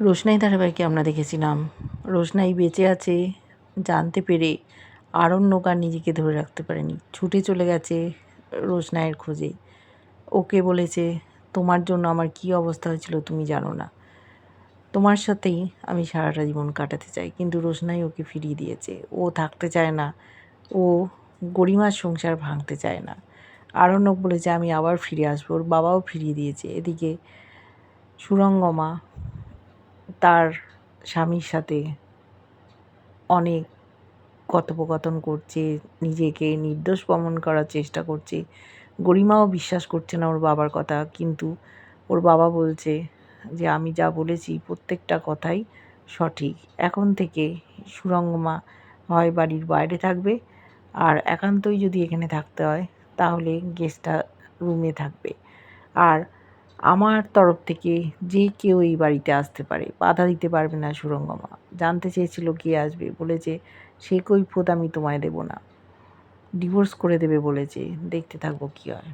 রোশনাই ধারাবাহিকে আমরা দেখেছিলাম রোশনাই বেঁচে আছে জানতে পেরে আরণ্যক আর নিজেকে ধরে রাখতে পারেনি, ছুটে চলে গেছে রোশনাইয়ের খোঁজে। ওকে বলেছে, তোমার জন্য আমার কী অবস্থা হয়েছিল তুমি জানো না, তোমার সাথেই আমি সারাটা জীবন কাটাতে চাই। কিন্তু রোশনাই ওকে ফিরিয়ে দিয়েছে। ও থাকতে চায় না, ও গরিমার সংসার ভাঙতে চায় না। আরণ্যক বলেছে আমি আবার ফিরে আসবো, ওর বাবাও ফিরিয়ে দিয়েছে। এদিকে সুরঙ্গমা তার স্বামীর সাথে অনেক কথোপকথন করছে, নিজেকে নির্দোষ প্রমাণ করার চেষ্টা করছে। গরিমাও বিশ্বাস করছে না ওর বাবার কথা, কিন্তু ওর বাবা বলছে যে আমি যা বলেছি প্রত্যেকটা কথাই সঠিক। এখন থেকে সুরঙ্গমা হয় বাড়ির বাইরে থাকবে, আর একান্তই যদি এখানে থাকতে হয় তাহলে গেস্ট রুমে থাকবে। আর আমার তরফ থেকে যে কেউ এই বাড়িতে আসতে পারে, বাধা দিতে পারবে না সুরঙ্গমা। জানতে চেয়েছিল কে আসবে, বলেছে সে কৈফিয়ত আমি তোমায় দেব না, ডিভোর্স করে দেবে বলেছে। দেখতে থাকবো কী হয়।